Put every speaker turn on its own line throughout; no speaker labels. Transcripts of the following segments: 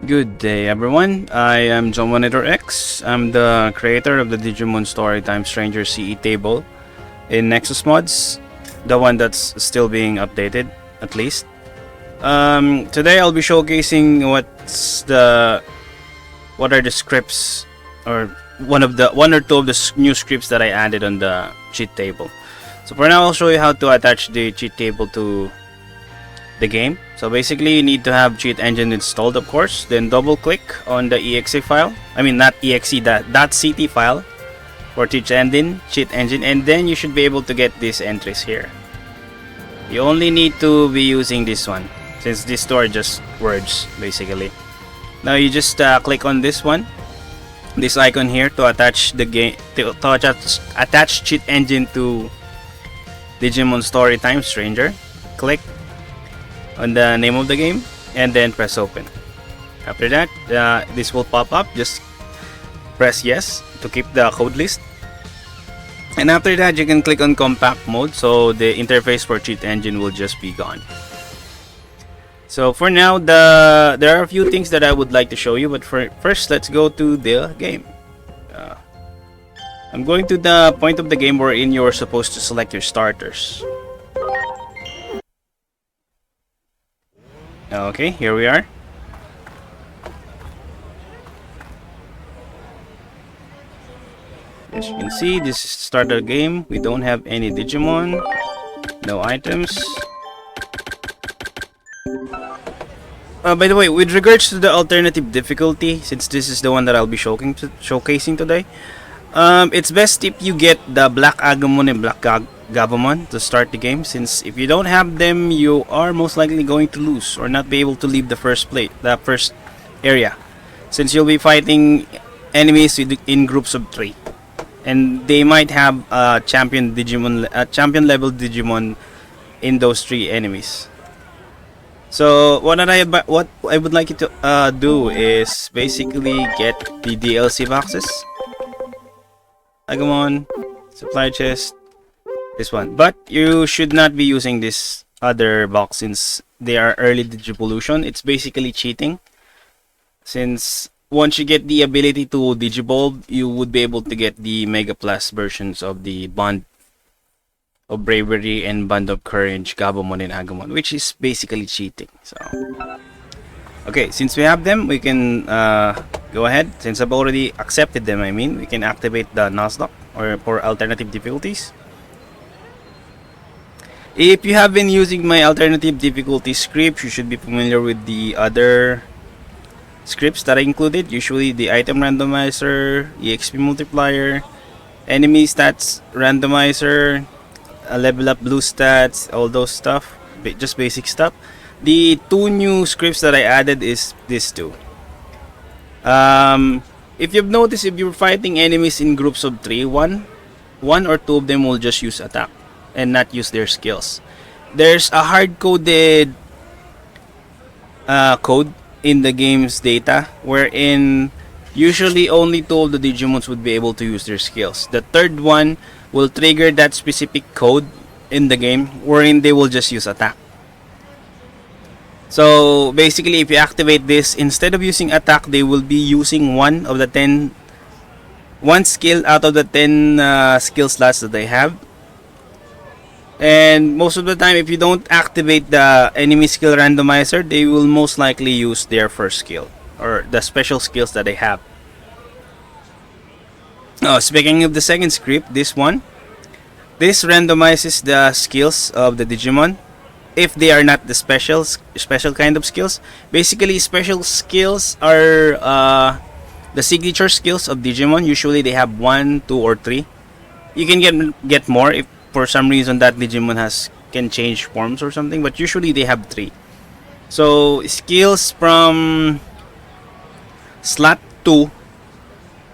Good day everyone, I am John Monitor X. I'm the creator of the Digimon Storytime Stranger CE table in nexusmods, the one that's still being updated at least. Today I'll be showcasing what are the scripts, or one or two of the new scripts that I added on the cheat table. So for now I'll show you how to attach the cheat table to the game. So basically you need to have cheat engine installed, of course, then double click on the exe file, not exe, that .ct file for cheat engine, and then you should be able to get these entries here. You only need to be using this one since these two are just words basically. Now you just click on this icon here to attach the game, to attach cheat engine to Digimon Storytime Stranger. Click on the name of the game and then press open. After that, this will pop up. Just press yes to keep the code list, and after that you can click on compact mode, so the interface for cheat engine will just be gone. So for now, there are a few things that I would like to show you, but first let's go to the game. I'm going to the point of the game wherein you're supposed to select your starters. Okay, here we are. As you can see, this is starter game. We don't have any Digimon, no items. By the way, with regards to the alternative difficulty, since this is the one that I'll be showcasing today, it's best if you get the Black Agumon and Black Gabumon to start the game, since if you don't have them, you are most likely going to lose or not be able to leave the first area, since you'll be fighting enemies in groups of 3, and they might have champion level Digimon in those 3 enemies. So what I would like you to do is basically get the DLC boxes, Agumon, supply chest, this one, but you should not be using this other box since they are early Digivolution. It's basically cheating, since once you get the ability to Digivolve, you would be able to get the Mega Plus versions of the Bond of Bravery and Bond of Courage, Gabumon and Agumon, which is basically cheating. So okay, since we have them, we can go ahead. Since I've already accepted them, we can activate the Nuzlocke, or for alternative difficulties. If you have been using my alternative difficulty scripts, you should be familiar with the other scripts that I included. Usually the item randomizer, EXP multiplier, enemy stats randomizer, level up blue stats, all those stuff, just basic stuff. The 2 new scripts that I added is these 2. If you've noticed, if you're fighting enemies in groups of 3, one or 2 of them will just use attack and not use their skills. There's a hard-coded code in the game's data wherein usually only 2 of the Digimons would be able to use their skills. The third one will trigger that specific code in the game wherein they will just use attack. So basically, if you activate this, instead of using attack, they will be using one skill out of the 10 skill slots that they have. And most of the time, if you don't activate the enemy skill randomizer, they will most likely use their first skill or the special skills that they have. Speaking of the second script, this randomizes the skills of the Digimon if they are not the special kind of skills. Basically, special skills are the signature skills of Digimon. Usually they have 1, 2, or 3. You can get more if for some reason that Digimon can change forms or something, but usually they have 3. So skills from slot 2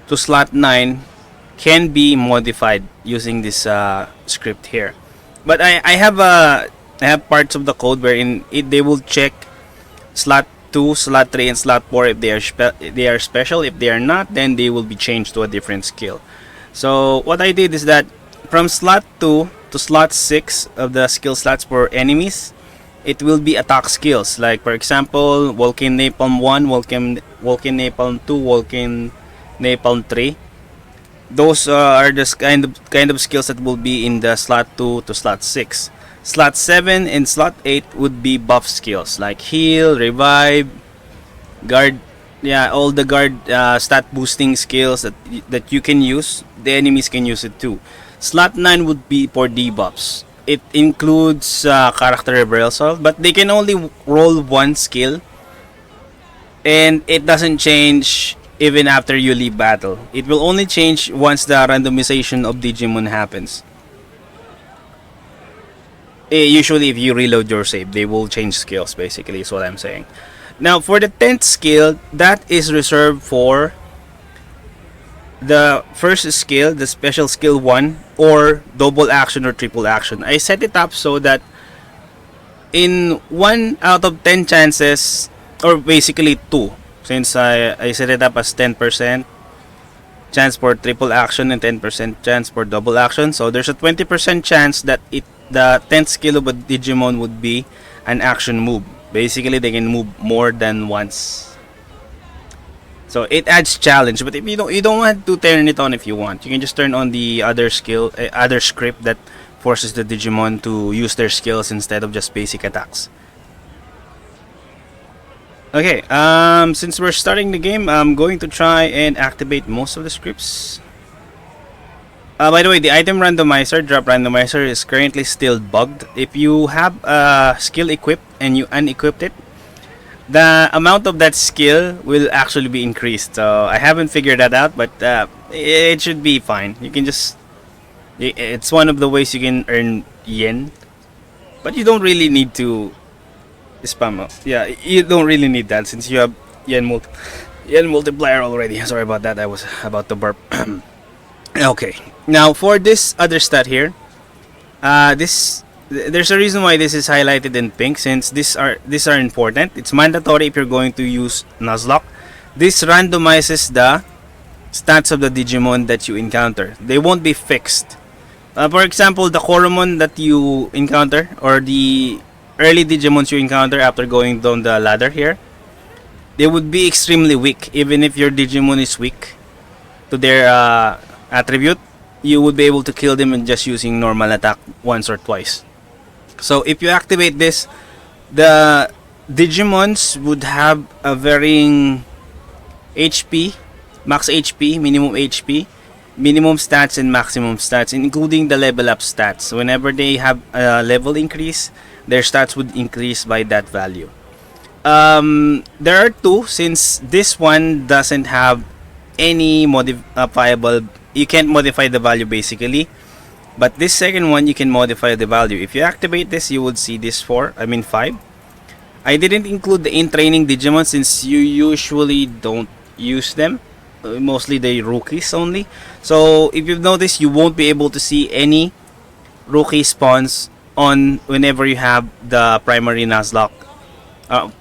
to slot 9 can be modified using this script here. But I have parts of the code wherein they will check slot 2, slot 3, and slot 4 if they are special. If they are not, then they will be changed to a different skill. So what I did is that from slot 2 to slot 6 of the skill slots for enemies, it will be attack skills. Like for example, Vulcan Napalm 1, Vulcan Napalm 2, Vulcan Napalm 3. Those are the kind of skills that will be in the slot 2 to slot 6. Slot 7 and slot 8 would be buff skills like heal, revive, guard. Yeah, all the guard stat boosting skills that you can use. The enemies can use it too. Slot 9 would be for debuffs. It includes character reversal, but they can only roll one skill, and it doesn't change even after you leave battle. It will only change once the randomization of Digimon happens. Usually if you reload your save, they will change skills, basically is what I'm saying. Now for the 10th skill, that is reserved for the first skill, the special skill 1, or double action or triple action. I set it up so that in 1 out of 10 chances, or basically 2, since I set it up as 10% chance for triple action and 10% chance for double action. So there's a 20% chance that the 10th skill of a Digimon would be an action move. Basically, they can move more than once. So it adds challenge. But if you don't want to turn it on if you want, you can just turn on the other skill, other script that forces the Digimon to use their skills instead of just basic attacks. Okay, since we're starting the game, I'm going to try and activate most of the scripts. By the way, the item randomizer, drop randomizer, is currently still bugged. If you have a skill equipped and you unequipped it, the amount of that skill will actually be increased. So I haven't figured that out, but it should be fine. You can just... It's one of the ways you can earn yen. But you don't really need to spam. Yeah, you don't really need that since you have yen multiplier already. Sorry about that, I was about to burp. Okay, now for this other stat here, there's a reason why this is highlighted in pink, since these are important. It's mandatory if you're going to use Nuzlocke. This randomizes the stats of the Digimon that you encounter. They won't be fixed. For example, the Koromon that you encounter, or the early Digimons you encounter after going down the ladder here, they would be extremely weak. Even if your Digimon is weak to their attribute, you would be able to kill them in just using normal attack once or twice. So if you activate this, the Digimons would have a varying HP, max HP, minimum stats, and maximum stats, including the level up stats. Whenever they have a level increase, their stats would increase by that value. There are two, since this one doesn't have any modifiable. You can't modify the value basically, but this second one you can modify the value. If you activate this, you would see this 5. I didn't include the in-training Digimon since you usually don't use them, mostly the rookies only. So if you've noticed, you won't be able to see any rookie spawns on whenever you have the primary Nuzlocke,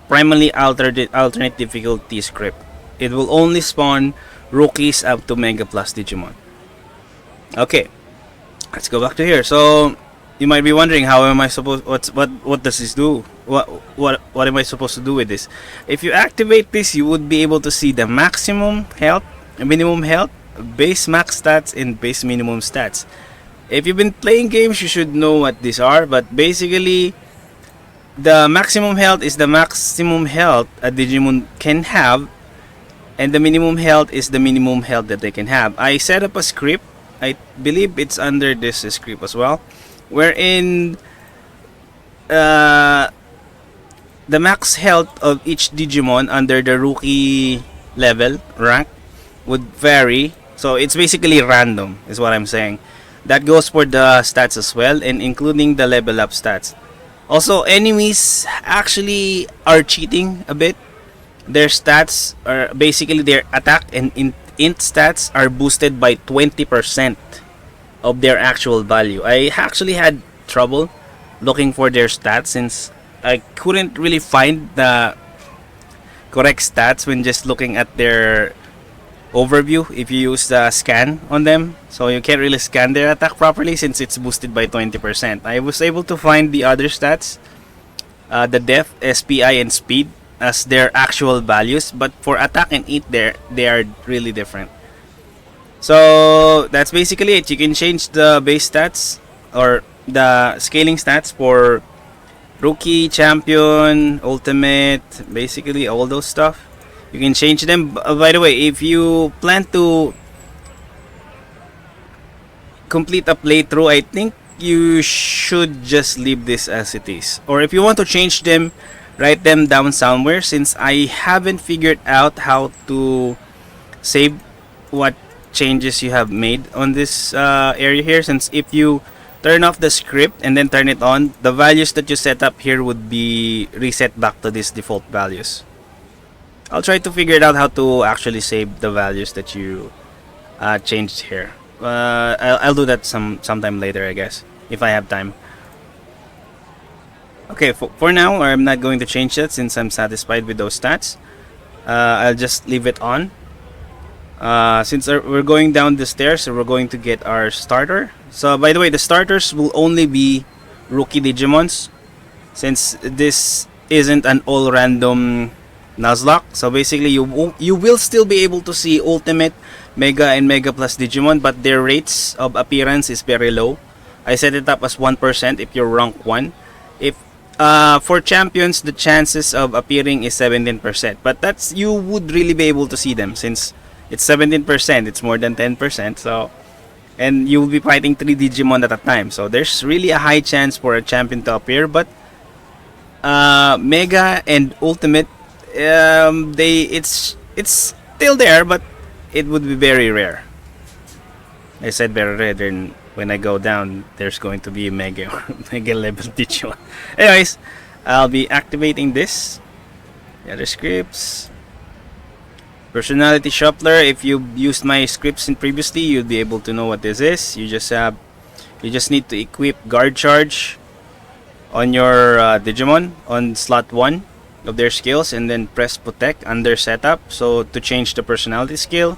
primarily alternate difficulty script. It will only spawn rookies up to Mega Plus Digimon. Okay, let's go back to here. So you might be wondering, how am I supposed? What does this do? What am I supposed to do with this? If you activate this, you would be able to see the maximum health, minimum health, base max stats, and base minimum stats. If you've been playing games, you should know what these are. But basically, the maximum health is the maximum health a Digimon can have, and the minimum health is the minimum health that they can have. I set up a script. I believe it's under this script as well, wherein the max health of each Digimon under the rookie level rank would vary. So it's basically random, is what I'm saying. That goes for the stats as well, and including the level up stats. Also, enemies actually are cheating a bit. Their stats are basically their attack and int stats are boosted by 20% of their actual value. I actually had trouble looking for their stats since I couldn't really find the correct stats when just looking at their overview if you use the scan on them. So you can't really scan their attack properly since it's boosted by 20%. I was able to find the other stats the def, SPI, and speed as their actual values, but for attack and eat, they are really different. So that's basically it. You can change the base stats or the scaling stats for rookie, champion, ultimate, basically all those stuff. You can change them. By the way, if you plan to complete a playthrough, I think you should just leave this as it is. Or if you want to change them, write them down somewhere, since I haven't figured out how to save what changes you have made on this area here. Since if you turn off the script and then turn it on, the values that you set up here would be reset back to these default values. I'll try to figure it out how to actually save the values that you changed here. I'll do that sometime later, I guess, if I have time. Okay, for now, I'm not going to change that since I'm satisfied with those stats. I'll just leave it on. Since we're going down the stairs, so we're going to get our starter. So, by the way, the starters will only be rookie Digimons, since this isn't an all-random Nuzlocke. So basically, you will still be able to see Ultimate, Mega, and Mega Plus Digimon, but their rates of appearance is very low. I set it up as 1% if you're rank 1. If for champions, the chances of appearing is 17%. But that's, you would really be able to see them since it's 17%. It's more than 10%. So, and you will be fighting 3 Digimon at a time. So there's really a high chance for a champion to appear. But Mega and Ultimate, it's still there, but it would be very rare. I said very rare. Then when I go down, there's going to be a Mega level Digimon. Anyways, I'll be activating this. The other scripts. Personality Shuffler. If you used my scripts in previously, you'll be able to know what this is. You just need to equip Guard Charge on your Digimon on slot 1 of their skills, and then press Protect under setup. So to change the personality skill,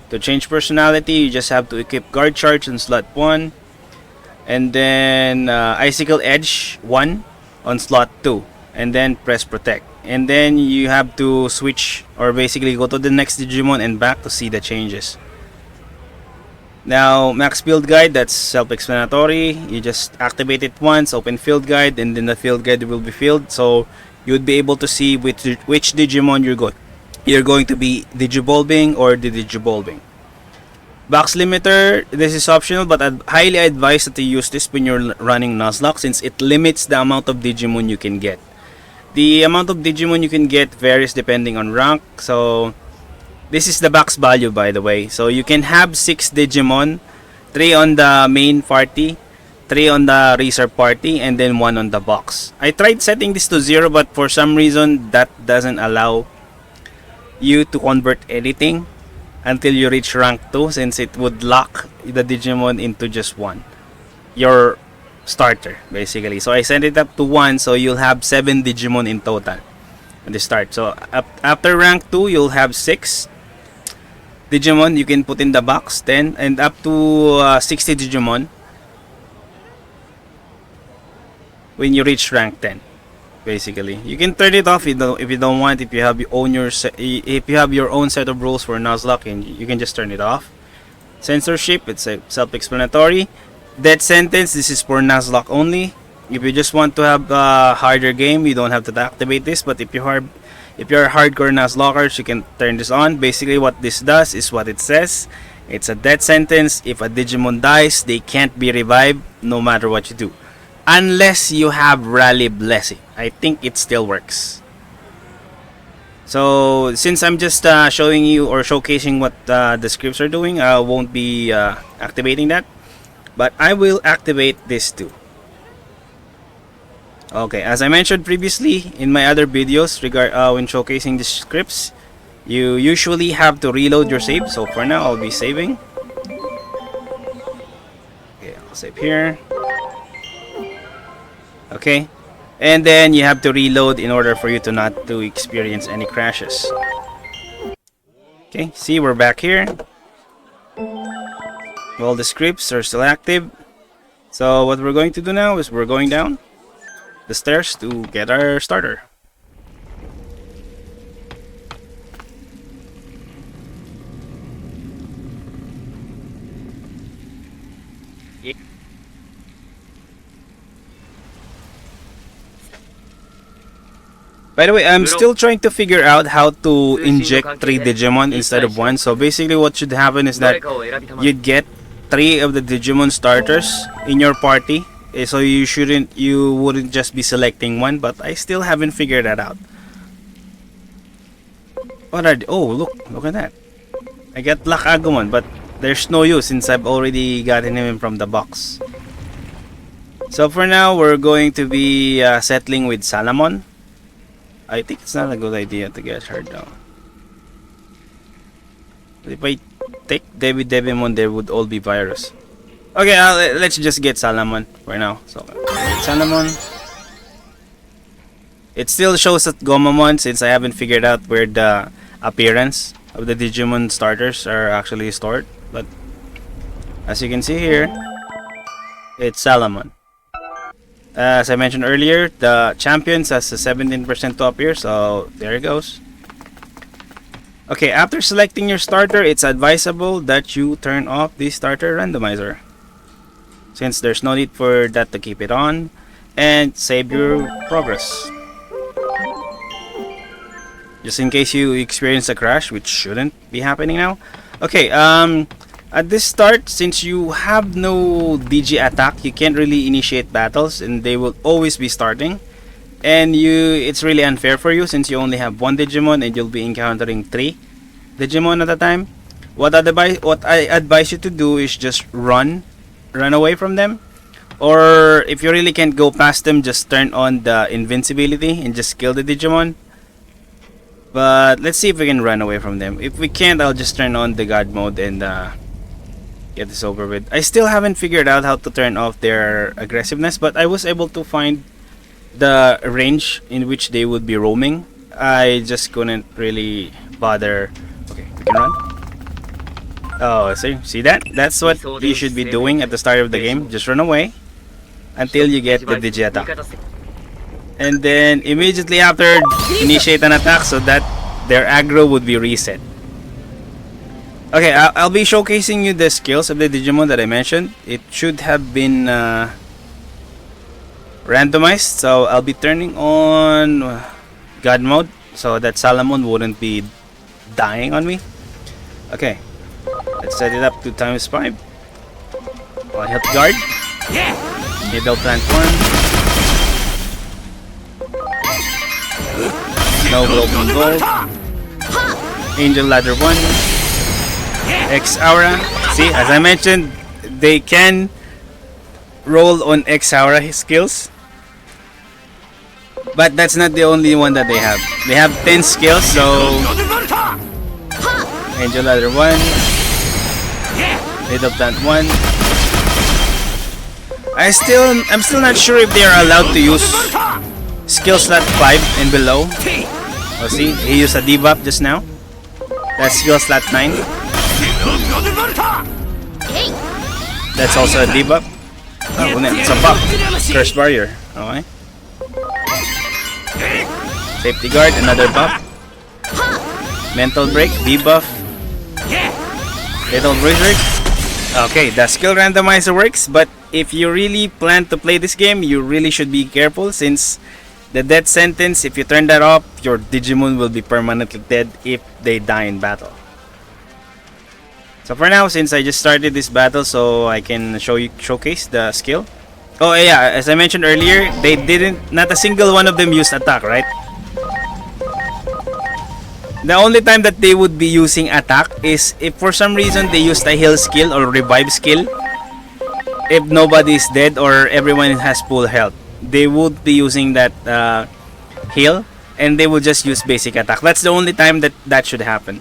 to change personality, you just have to equip Guard Charge on slot 1, and then Icicle Edge 1 on slot 2, and then press Protect. And then you have to switch, or basically go to the next Digimon and back to see the changes. Now, Max Field Guide, that's self-explanatory. You just activate it once, open Field Guide, and then the Field Guide will be filled. So you'd be able to see which Digimon you're going to be Digivolving or the Digivolving. Box Limiter, this is optional, but I'd highly advise that you use this when you're running Nuzlocke, since it limits the amount of Digimon you can get. The amount of Digimon you can get varies depending on rank. So this is the box value, by the way. So you can have 6 Digimon, 3 on the main party, 3 on the reserve party, and then 1 on the box. I tried setting this to 0, but for some reason that doesn't allow you to convert anything until you reach rank 2, since it would lock the Digimon into just 1. Your starter, basically. So I set it up to 1, so you'll have 7 Digimon in total at the start. So after rank 2, you'll have 6 Digimon you can put in the box, 10, and up to 60 Digimon when you reach rank 10. Basically, you can turn it off if you don't want. If you have your own set of rules for Nuzlocke, and you can just turn it off. Censorship, it's self-explanatory. Death Sentence, this is for Nuzlocke only. If you just want to have a harder game, you don't have to activate this. But if you're hardcore Nuzlockers, you can turn this on. Basically, what this does is what it says. It's a death sentence. If a Digimon dies, they can't be revived no matter what you do, unless you have Rally Blessing. I think it still works. So since I'm just showing you or showcasing what the scripts are doing, I won't be activating that, but I will activate this too. Okay, as I mentioned previously in my other videos when showcasing the scripts, you usually have to reload your save. So for now, I'll be saving. Okay, I'll save here. Okay, and then you have to reload in order for you to not to experience any crashes. Okay, see, we're back here. Well, the scripts are still active. So what we're going to do now is we're going down. the stairs to get our starter. By the way, I'm still trying to figure out how to inject 3 Digimon instead of 1. So basically what should happen is that you'd get 3 of the Digimon starters in your party. So you wouldn't just be selecting 1, but I still haven't figured that out. Oh, look at that. I got Black Agumon, but there's no use since I've already gotten him from the box. So for now, we're going to be settling with Salamon. I think it's not a good idea to get her down. If I take Devimon, there would all be virus. Okay, let's just get Salamon for now. So, Salamon. It still shows at Gomamon since I haven't figured out where the appearance of the Digimon starters are actually stored. But as you can see here, it's Salamon. As I mentioned earlier, the champions has a 17% to appear, so there it goes. Okay, after selecting your starter, it's advisable that you turn off the starter randomizer, since there's no need for that to keep it on, and save your progress. Just in case you experience a crash, which shouldn't be happening now. Okay, at this start, since you have no DG attack, you can't really initiate battles and they will always be starting. And it's really unfair for you since you only have 1 Digimon and you'll be encountering 3 Digimon at a time. What I advise you to do is just run away from them. Or if you really can't go past them, just turn on the invincibility and just kill the Digimon. But let's see if we can run away from them. If we can't, I'll just turn on the God mode and get this over with. I still haven't figured out how to turn off their aggressiveness, but I was able to find the range in which they would be roaming. I just couldn't really bother. Okay, we can run. Oh, see that? That's what you should be doing at the start of the game. Just run away until you get the Digi attack. And then immediately after, initiate an attack so that their aggro would be reset. Okay, I'll be showcasing you the skills of the Digimon that I mentioned. It should have been randomized, so I'll be turning on God mode so that Salamon wouldn't be dying on me. Okay, let's set it up to ×5. I'll hit guard. Middle transform. No broken gold. Angel ladder 1. X aura. See, as I mentioned, they can roll on X aura skills. But that's not the only one that they have. They have 10 skills, so Angel ladder 1. Middle plant 1. I'm still not sure if they are allowed to use skill slot 5 and below. Oh, see, he used a debuff just now. That's skill slot 9. That's also a debuff. Oh, it's a buff. Curse barrier. Okay. Safety guard, another buff. Mental break, debuff. Little blizzard. Okay, the skill randomizer works, but if you really plan to play this game, you really should be careful since the death sentence, if you turn that off, your Digimon will be permanently dead if they die in battle. So for now, since I just started this battle, so I can showcase the skill. Oh yeah, as I mentioned earlier, not a single one of them used attack, right? The only time that they would be using attack is if for some reason they used a heal skill or revive skill. If nobody is dead or everyone has full health, they would be using that heal and they will just use basic attack. That's the only time that should happen.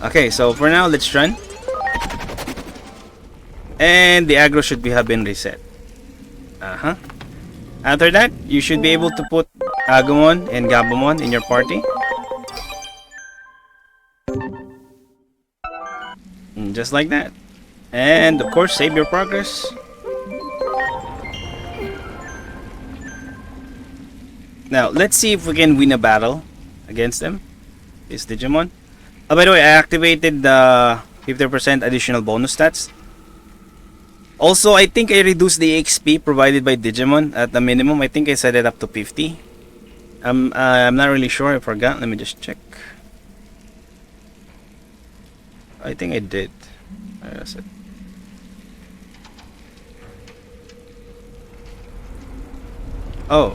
Okay, so for now, let's run. And the aggro should have been reset. After that, you should be able to put Agumon and Gabumon in your party. And just like that. And of course, save your progress. Now, let's see if we can win a battle against them. This Digimon. Oh, by the way, I activated the 50% additional bonus stats. Also, I think I reduced the XP provided by Digimon at the minimum. I think I set it up to 50. I'm not really sure. I forgot. Let me just check. I think I did. Where is it? Oh,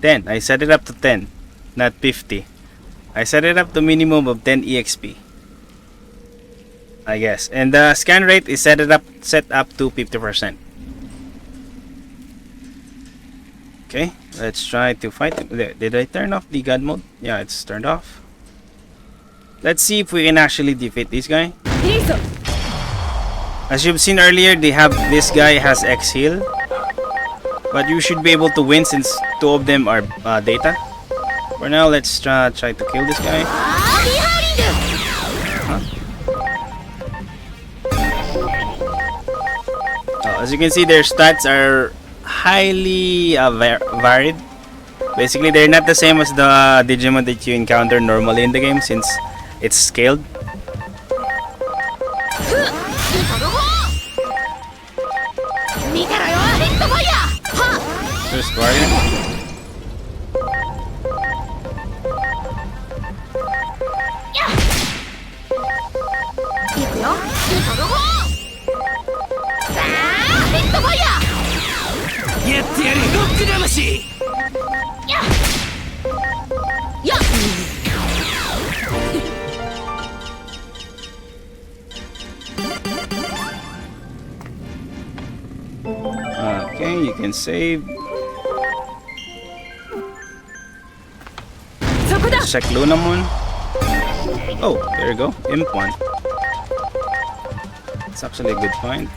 10. I set it up to 10, not 50. I set it up to minimum of 10 EXP. I guess. And the scan rate is set up to 50%. Okay, let's try to fight him. Did I turn off the god mode? Yeah, it's turned off. Let's see if we can actually defeat this guy. As you've seen earlier, this guy has X heal, but you should be able to win since two of them are data. For now, let's try to kill this guy. As you can see, their stats are highly varied. Basically, they're not the same as the Digimon that you encounter normally in the game since it's scaled. There's Guardian. Okay, you can save. Check Lunamon. Oh, there you go. Imp one. It's actually a good find.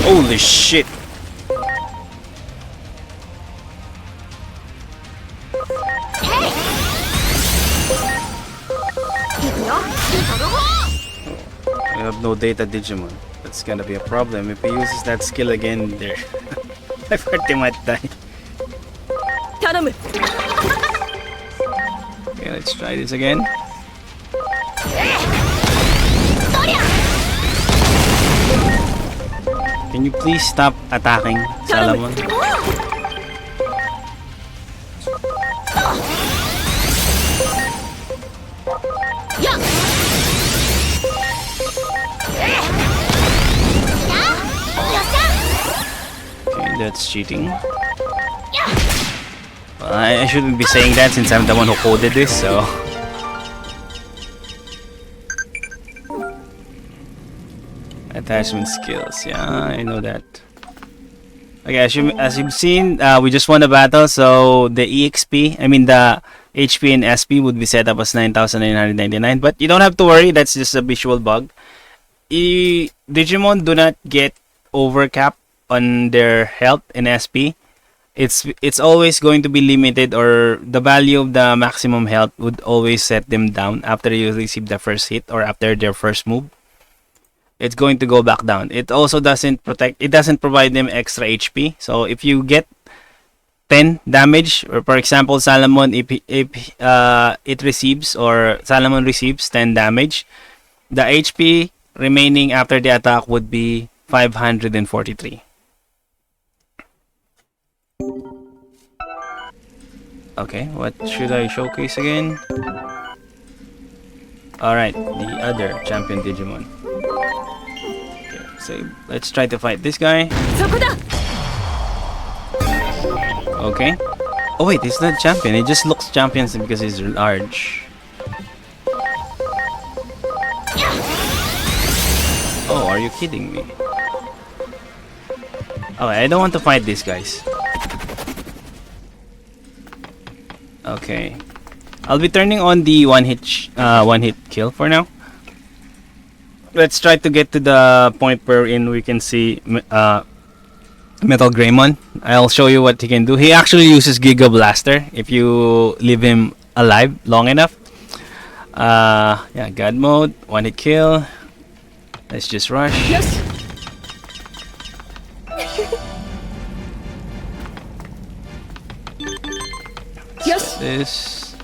Holy shit! I have no data Digimon. That's gonna be a problem. If he uses that skill again, there, my party might die. Okay, let's try this again. Can you please stop attacking Salamon? Okay, that's cheating. Well, I shouldn't be saying that since I'm the one who coded this, so... Attachment skills, yeah, I know that. Okay, as you've seen, we just won a battle, so the the HP and SP would be set up as 9,999, but you don't have to worry, that's just a visual bug. Digimon do not get overcap on their health and SP. It's always going to be limited, or the value of the maximum health would always set them down after you receive the first hit or after their first move. It's going to go back down. It also doesn't provide them extra HP. So if you get 10 damage, or for example, Salamon, it receives, or Salamon receives 10 damage, the HP remaining after the attack would be 543. Okay, what should I showcase again? Alright, the other champion Digimon. So let's try to fight this guy. Okay. Oh wait, he's not champion. He just looks champion because he's large. Oh, are you kidding me? Oh, I don't want to fight these guys. Okay. I'll be turning on the one hit kill for now. let's try to get to the point wherein we can see Metal Greymon. I'll show you what he can do. He actually uses Giga Blaster if you leave him alive long enough. Yeah, God mode, one hit kill. Let's just rush.
Yes. Yes.
This.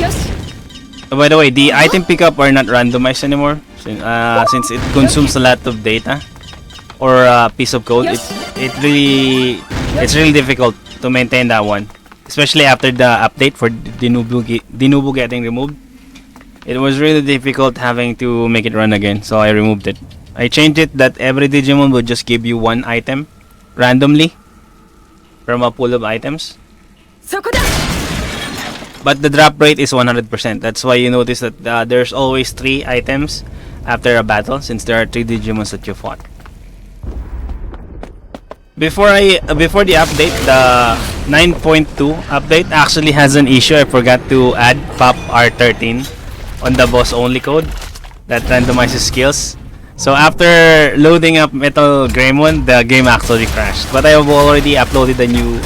Yes.
Oh, by the way, the item pickup are not randomized anymore since it consumes a lot of data or a piece of code.
Yes.
It's really difficult to maintain that one, especially after the update for Dinubu getting removed. It was really difficult having to make it run again, so I removed it. I changed it that every Digimon would just give you one item randomly from a pool of items. But the drop rate is 100%. That's why you notice that there's always 3 items after a battle, since there are 3 Digimons that you fought. Before the update, the 9.2 update actually has an issue. I forgot to add Pop R13 on the boss only code that randomizes skills. So after loading up Metal Greymon, the game actually crashed. But I have already uploaded a new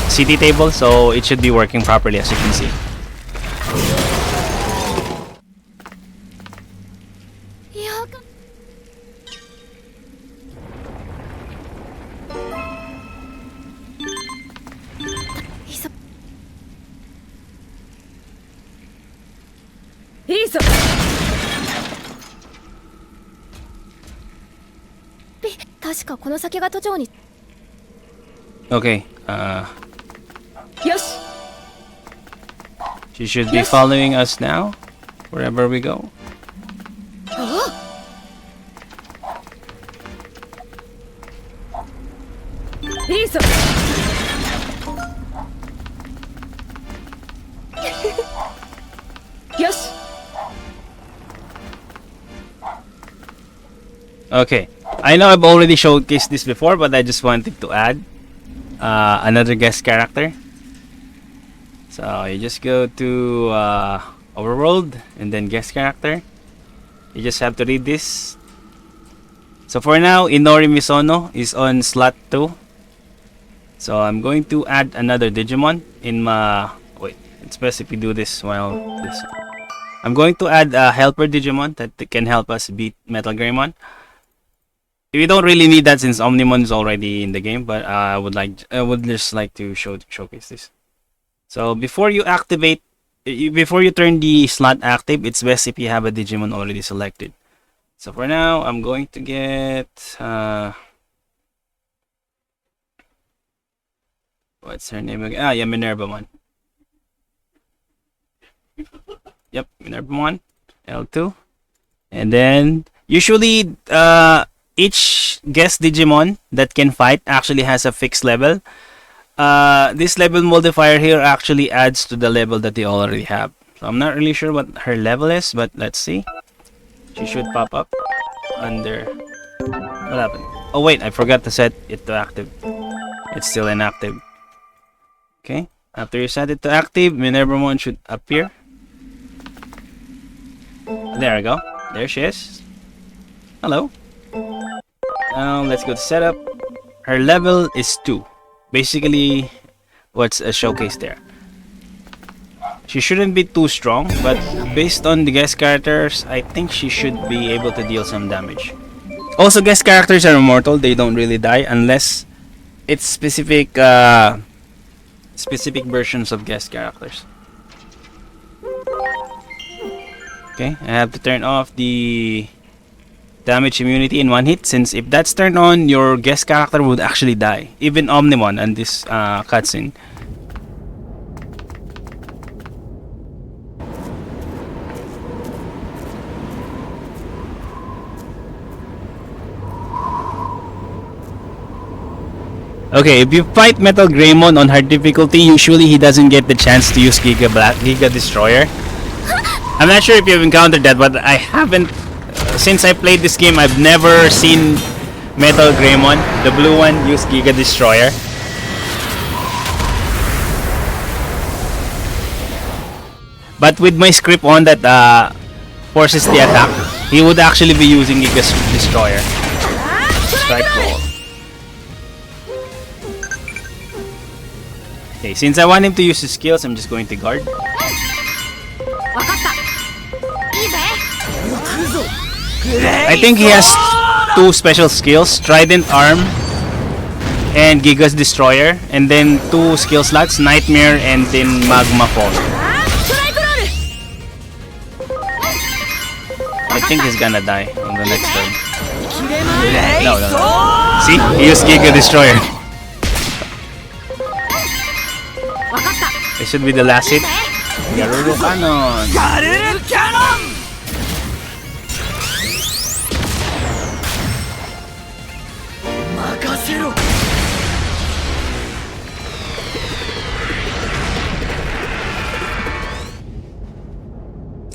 city table, so it should be working properly, as you can see. Okay,
Yes.
she should be following us now, wherever we go.
Yes.
Okay, I know I've already showcased this before, but I just wanted to add another guest character. So you just go to Overworld and then guest character. You just have to read this. So for now, Inori Misono is on slot 2. So I'm going to add another Digimon in my... Wait, it's best if we do this while this... I'm going to add a helper Digimon that can help us beat Metal Greymon. We don't really need that since Omnimon is already in the game, but I would just like to showcase this. So before you activate, before you turn the slot active, it's best if you have a Digimon already selected. So for now, I'm going to get what's her name again? Yeah, Minervamon. Yep, Minervamon, L2, and then usually each guest Digimon that can fight actually has a fixed level. This level modifier here actually adds to the level that they already have. So I'm not really sure what her level is, but let's see. She should pop up under... What happened? Oh wait, I forgot to set it to active. It's still inactive. Okay, after you set it to active, Minervamon should appear. There we go. There she is. Hello. Now let's go to setup. Her level is 2. Basically, what's a showcase there. She shouldn't be too strong, but based on the guest characters, I think she should be able to deal some damage. Also, guest characters are immortal. They don't really die unless it's specific versions of guest characters. Okay, I have to turn off the damage immunity in one hit, since if that's turned on, your guest character would actually die. Even Omnimon on this cutscene. Okay, if you fight Metal Greymon on hard difficulty, usually he doesn't get the chance to use Giga Destroyer. I'm not sure if you've encountered that, but I haven't. Since I played this game, I've never seen Metal Greymon, the blue one, use Giga Destroyer. But with my script on that forces the attack, he would actually be using Giga's Destroyer. Strike roll. Okay, since I want him to use his skills, I'm just going to guard. I think he has 2 special skills, Trident Arm and Giga's Destroyer, and then 2 skill slots, Nightmare and then Magma Fall. I think he's gonna die on the next turn. No. See? He used Giga Destroyer. This should be the last hit. Garuru Cannon!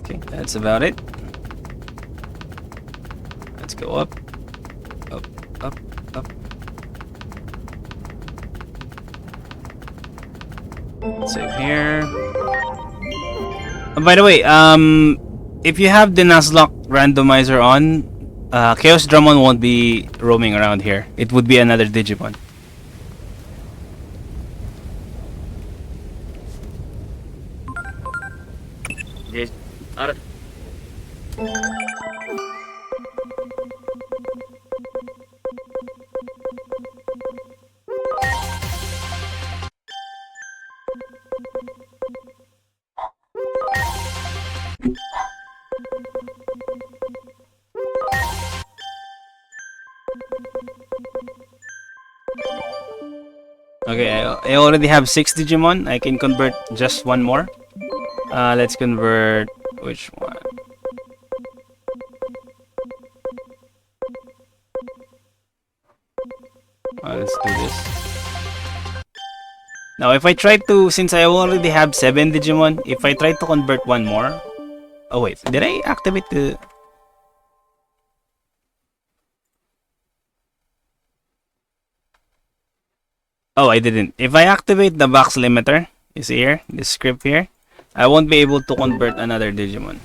Okay, that's about it. Let's go up. Up, up, up. Save here. Oh, by the way, if you have the Nuzlocke Randomizer on, Chaos Dramon won't be roaming around here. It would be another Digimon. Yes. Okay, I already have 6 Digimon. I can convert just 1 more. Let's convert which one? Let's do this. Now, if I try to, since I already have 7 Digimon, if I try to convert 1 more. Oh wait, did I activate the? Oh, I didn't. If I activate the box limiter, you see here, this script here, I won't be able to convert another Digimon.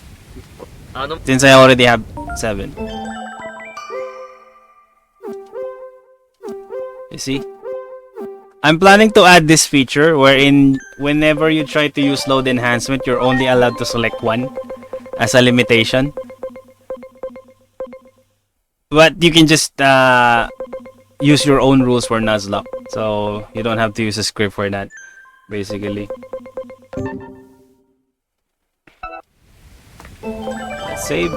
Since I already have 7. You see? I'm planning to add this feature wherein whenever you try to use load enhancement, you're only allowed to select 1 as a limitation. But you can just use your own rules for Nuzlocke. So you don't have to use a script for that, basically. Let's save.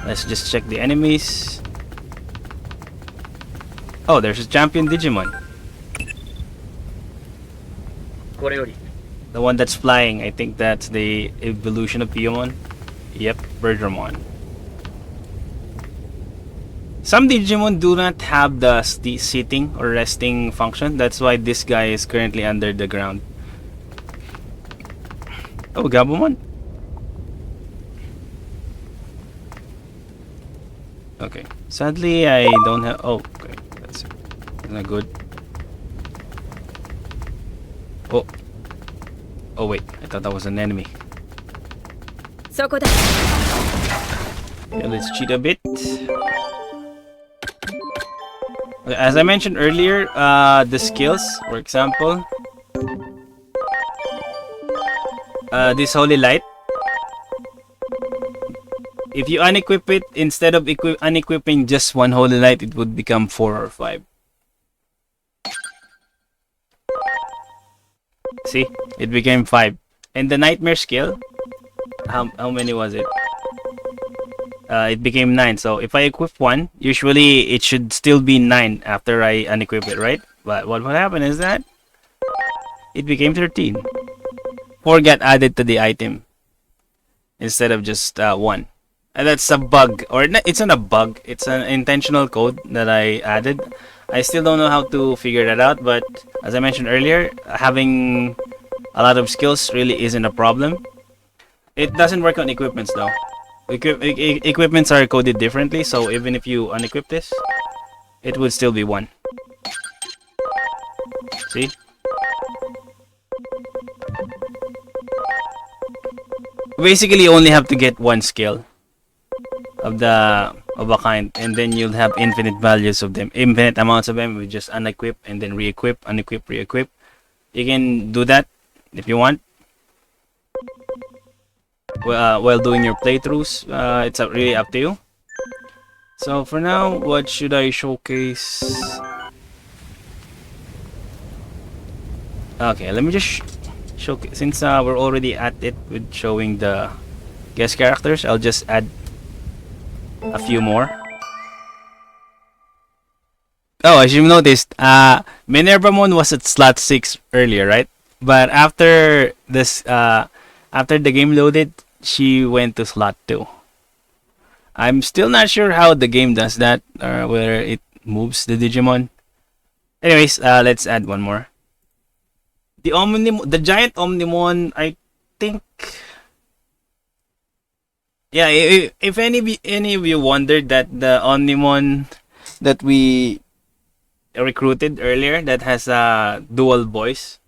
Let's just check the enemies. Oh, there's a champion Digimon. The one that's flying, I think that's the evolution of Piomon. Yep, Birdramon. Some Digimon do not have the sitting or resting function. That's why this guy is currently under the ground. Oh, Gabumon. Okay. Sadly, I don't have... Oh, okay. That's not good. Oh. Oh, wait. I thought that was an enemy. Okay, let's cheat a bit. As I mentioned earlier, the skills, for example, this Holy Light, if you unequip it, instead of unequipping just 1 Holy Light, it would become 4 or 5. See? It became 5. And the Nightmare skill, how many was it? It became 9. So if I equip 1, usually it should still be 9 after I unequip it, right? But what happened is that it became 13. 4 got added to the item instead of just 1. And that's a bug, or it's not a bug. It's an intentional code that I added. I still don't know how to figure that out, but as I mentioned earlier, having a lot of skills really isn't a problem. It doesn't work on equipments though. Equipments are coded differently, so even if you unequip this, it would still be 1. See? Basically, you only have to get one skill of a kind, and then you'll have infinite values of them, infinite amounts of them. We just unequip and then re-equip, unequip, re-equip. You can do that if you want. While doing your playthroughs, it's really up to you. So for now, what should I showcase? Okay, let me just showcase, since we're already at it with showing the guest characters, I'll just add a few more. Oh, as you noticed, Minervamon was at slot 6 earlier, right? But after this, after the game loaded, she went to slot 2. I'm still not sure how the game does that, or whether it moves the Digimon. Anyways, let's add one more. The giant Omnimon, I think. Yeah, if any of you wondered that the Omnimon that we recruited earlier that has a dual voice,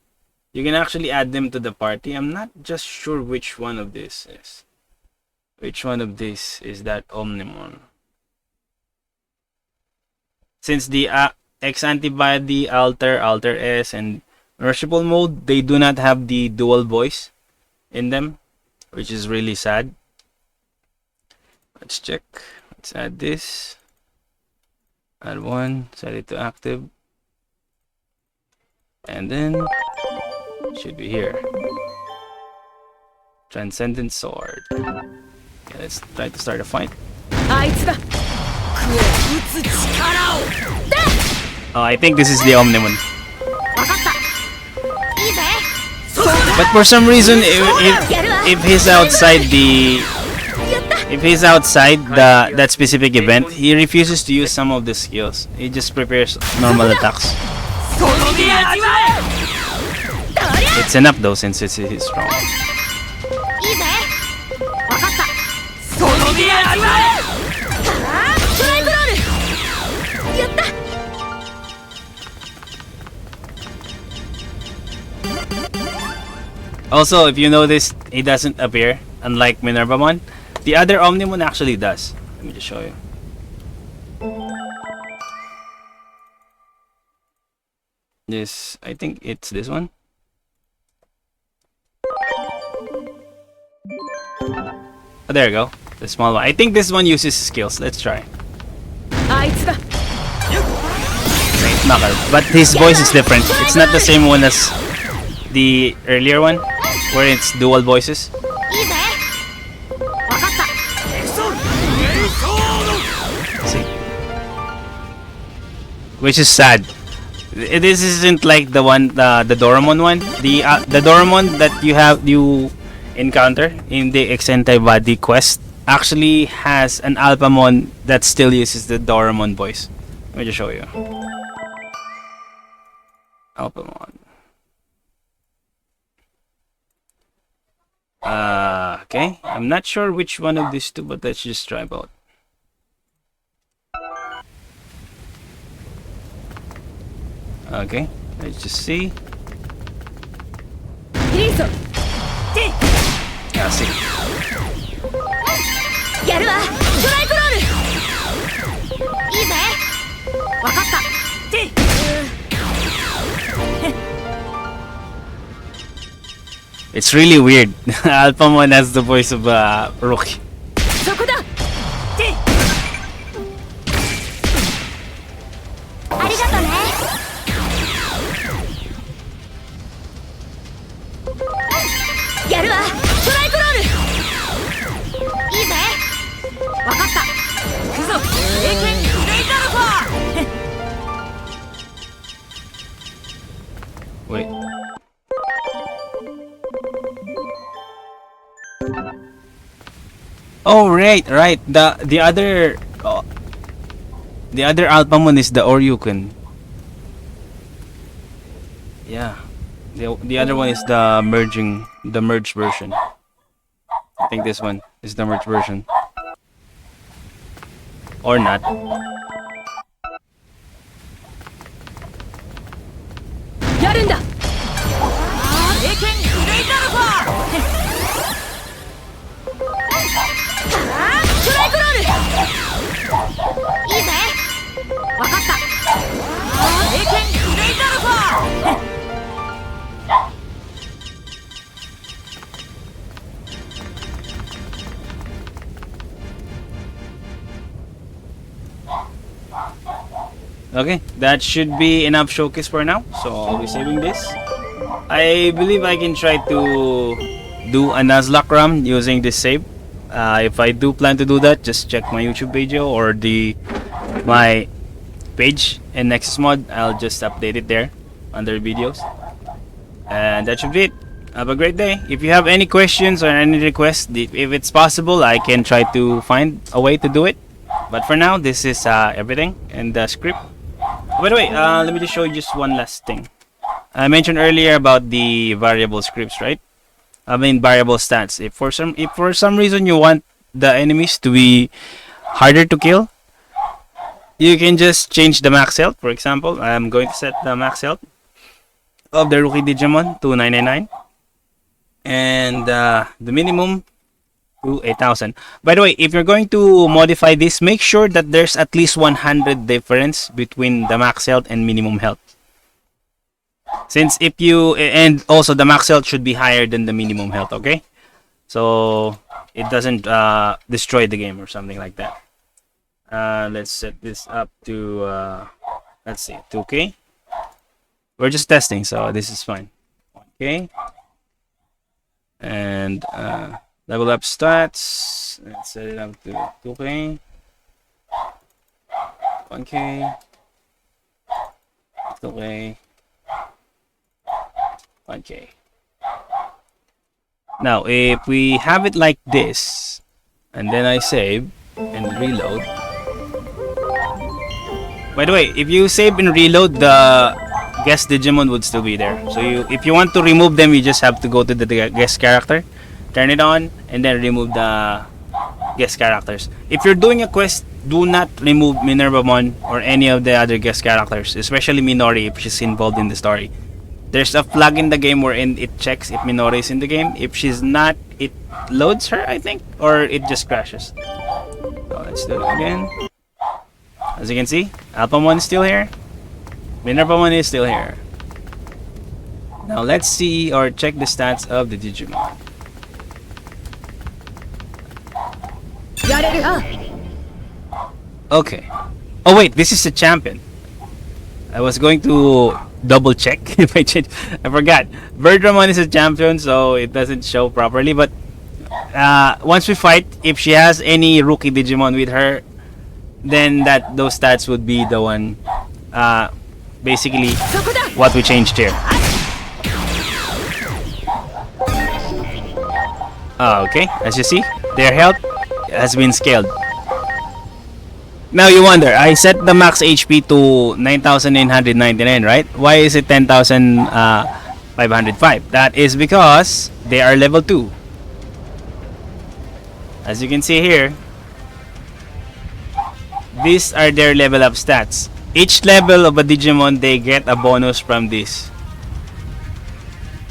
you can actually add them to the party. I'm not just sure which one of this is. Which one of this is that Omnimon? Since the X Antibody, Alter, Alter S, and Worshipful Mode, they do not have the dual voice in them, which is really sad. Let's check. Let's add this. Add one, set it to active. And then, should be here. Transcendent Sword. Okay, let's try to start a fight. Oh, I think this is the Omnimon. But for some reason, if he's outside that specific event, he refuses to use some of the skills. He just prepares normal attacks. It's enough though, since he's strong. Also, if you notice, he doesn't appear, unlike Minervamon. The other Omnimon actually does. Let me just show you. This, I think it's this one. Oh, there you go. The small one. I think this one uses skills. Let's try. Wait, Knuckle. But his voice is different. It's not the same one as the earlier one, where it's dual voices. See? Which is sad. This isn't like the one, the Doraemon one. The Doraemon that you encounter in the X Antibody quest actually has an Alphamon that still uses the Doraemon voice. Let me just show you. Alphamon. Okay. I'm not sure which one of these two, but let's just try both. Okay, let's just see. Yeah, see. It's really weird. Alphamon has the voice of Rookie. Wait. Oh right. The other Alphamon is the Oryuken. Yeah. The other one is the merged version. I think this one is the merged version. Or not. Okay, that should be enough showcase for now. So I'll be saving this. I believe I can try to do a Nuzlocke run using this save. If I do plan to do that, just check my YouTube video or my page in nexusmod. I'll just update it there under videos. And that should be it. Have a great day. If you have any questions or any requests, if it's possible, I can try to find a way to do it. But for now, this is everything in the script. By the way, let me just show you just one last thing. I mentioned earlier about the variable scripts, right? I mean variable stats. If for some reason you want the enemies to be harder to kill, you can just change the max health. For example, I'm going to set the max health of the rookie Digimon to 999, and the minimum to 8,000. By the way, if you're going to modify this, make sure that there's at least 100 difference between the max health and minimum health. Since if you, and also the max health should be higher than the minimum health, okay? So it doesn't destroy the game or something like that. Let's set this up to, let's see, 2K. We're just testing, so this is fine. 1K. And level up stats. Let's set it up to 2K. 1K. 2K. 1K. Now, if we have it like this, and then I save and reload. By the way, if you save and reload, the guest Digimon would still be there. So if you want to remove them, you just have to go to the guest character, turn it on, and then remove the guest characters. If you're doing a quest, do not remove Minervamon or any of the other guest characters, especially Minori if she's involved in the story. There's a flag in the game wherein it checks if Minori is in the game. If she's not, it loads her, I think, or it just crashes. So let's do it again. As you can see, Alphamon is still here. Minervamon is still here. Now let's see or check the stats of the Digimon. Okay. Oh wait, this is the champion. I was going to double check if I change. I forgot. Birdramon is a champion, so it doesn't show properly. But once we fight, if she has any rookie Digimon with her, then those stats would be the one. Basically, what we changed here. Okay, as you see, their health has been scaled. Now you wonder, I set the max HP to 9,999, right? Why is it 10,505? That is because they are level 2. As you can see here, these are their level up stats. Each level of a Digimon, they get a bonus from this.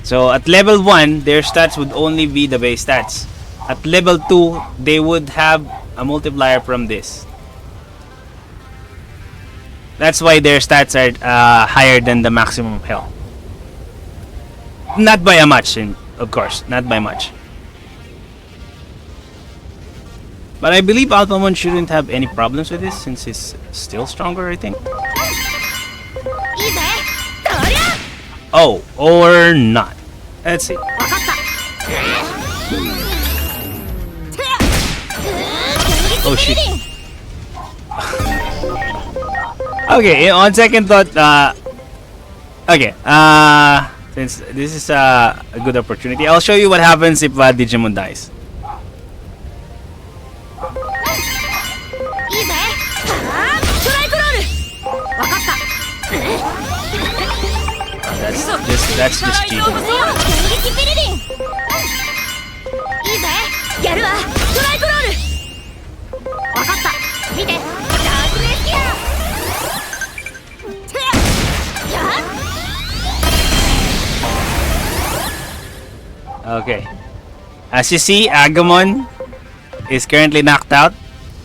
So at level 1, their stats would only be the base stats. At level 2, they would have a multiplier from this. That's why their stats are higher than the maximum health. Not by a much, of course, not by much. But I believe Alphamon shouldn't have any problems with this since he's still stronger, I think. Oh, or not. Let's see. Oh shit. Okay, on second thought, okay, since this is a good opportunity, I'll show you what happens if Digimon dies. That's just cheating. Okay. As you see, Agumon is currently knocked out.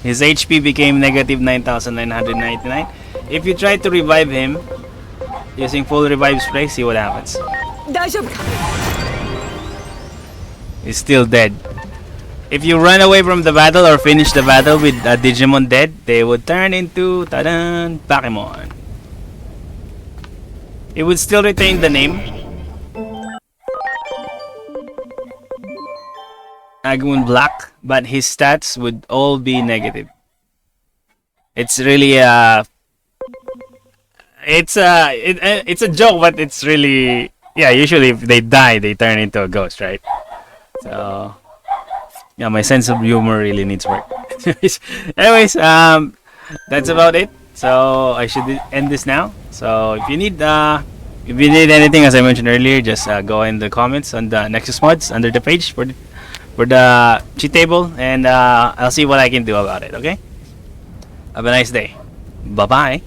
His HP became negative 9,999. If you try to revive him using full revive spray, see what happens. He's still dead. If you run away from the battle or finish the battle with a Digimon dead, they would turn into Pokemon. it would still retain the name Agumon Black, but his stats would all be negative. It's really it's a joke, but it's really, yeah. Usually, if they die, they turn into a ghost, right? So yeah, my sense of humor really needs work. Anyways, that's about it. So I should end this now. So if you need anything, as I mentioned earlier, just go in the comments on the Nexus Mods under the page for the cheat table, and I'll see what I can do about it. Okay. Have a nice day. Bye bye.